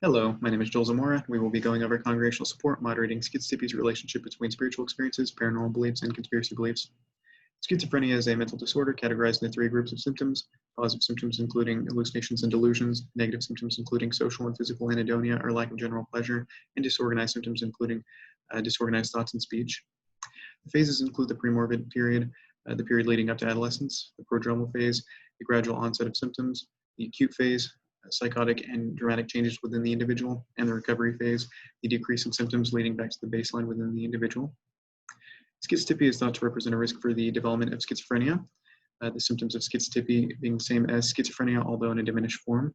Hello, my name is Joel Zamora. We will be going over congregational support, moderating schizotypy's relationship between spiritual experiences, paranormal beliefs, and conspiracy beliefs. Schizophrenia is a mental disorder categorized into three groups of symptoms: positive symptoms including hallucinations and delusions, negative symptoms including social and physical anhedonia or lack of general pleasure, and disorganized symptoms including disorganized thoughts and speech. The phases include the premorbid period, the period leading up to adolescence, the prodromal phase, the gradual onset of symptoms, the acute phase, psychotic and dramatic changes within the individual, and the recovery phase, the decrease in symptoms leading back to the baseline within the individual. Schizotypy is thought to represent a risk for the development of schizophrenia, the symptoms of schizotypy being the same as schizophrenia, although in a diminished form.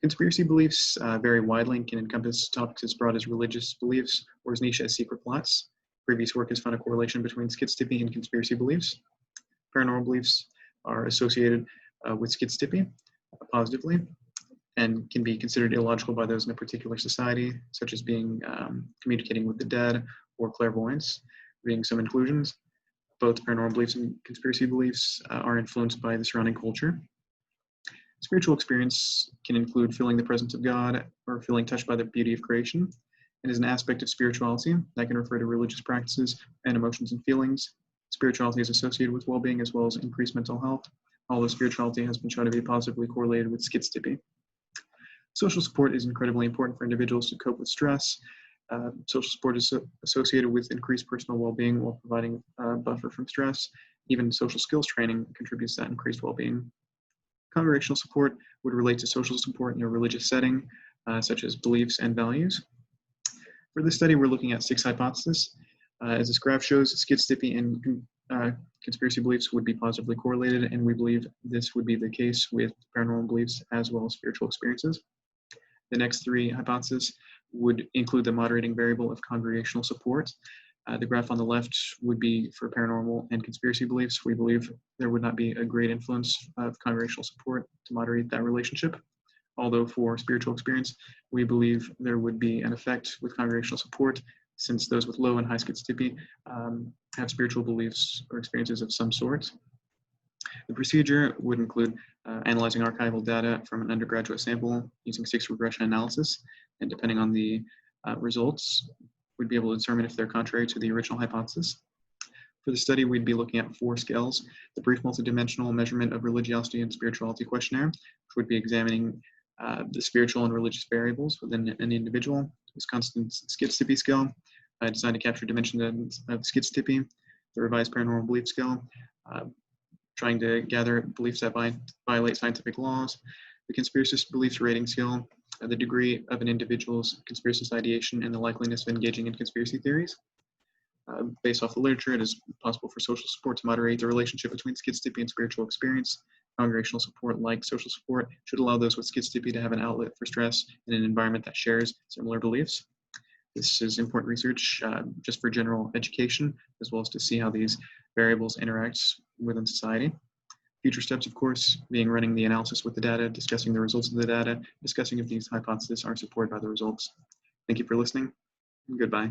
Conspiracy beliefs vary widely and can encompass topics as broad as religious beliefs or as niche as secret plots. Previous work has found a correlation between schizotypy and conspiracy beliefs. Paranormal beliefs are associated with schizotypy positively and can be considered illogical by those in a particular society, such as being communicating with the dead or clairvoyance, being some inclusions. Both paranormal beliefs and conspiracy beliefs are influenced by the surrounding culture. Spiritual experience can include feeling the presence of God or feeling touched by the beauty of creation. It is an aspect of spirituality that can refer to religious practices and emotions and feelings. Spirituality is associated with well-being as well as increased mental health, although spirituality has been shown to be positively correlated with schizotypy. Social support is incredibly important for individuals to cope with stress. Social support is associated with increased personal well-being while providing a buffer from stress. Even social skills training contributes to that increased well-being. Congregational support would relate to social support in a religious setting, such as beliefs and values. For this study, we're looking at 6 hypotheses. As this graph shows, schizotypy and conspiracy beliefs would be positively correlated, and we believe this would be the case with paranormal beliefs as well as spiritual experiences. The next 3 hypotheses would include the moderating variable of congregational support. The graph on the left would be for paranormal and conspiracy beliefs. We believe there would not be a great influence of congregational support to moderate that relationship. Although for spiritual experience, we believe there would be an effect with congregational support, since those with low and high schizotypy have spiritual beliefs or experiences of some sort. The procedure would include analyzing archival data from an undergraduate sample using 6 regression analysis, and depending on the results, we'd be able to determine if they're contrary to the original hypothesis. For the study, we'd be looking at 4 scales: the brief multidimensional measurement of religiosity and spirituality questionnaire, which would be examining the spiritual and religious variables within an individual; this constant schizotypy scale, designed to capture dimensions of schizotypy; the revised paranormal belief scale, trying to gather beliefs that violate scientific laws; the conspiracist beliefs rating scale, the degree of an individual's conspiracist ideation and the likeliness of engaging in conspiracy theories. Based off the literature, it is possible for social support to moderate the relationship between schizotypy and spiritual experience. Congregational support, like social support, should allow those with schizotypy to have an outlet for stress in an environment that shares similar beliefs. This is important research just for general education, as well as to see how these variables interact within society. Future steps, of course, being running the analysis with the data, discussing the results of the data, discussing if these hypotheses are supported by the results. Thank you for listening, and goodbye.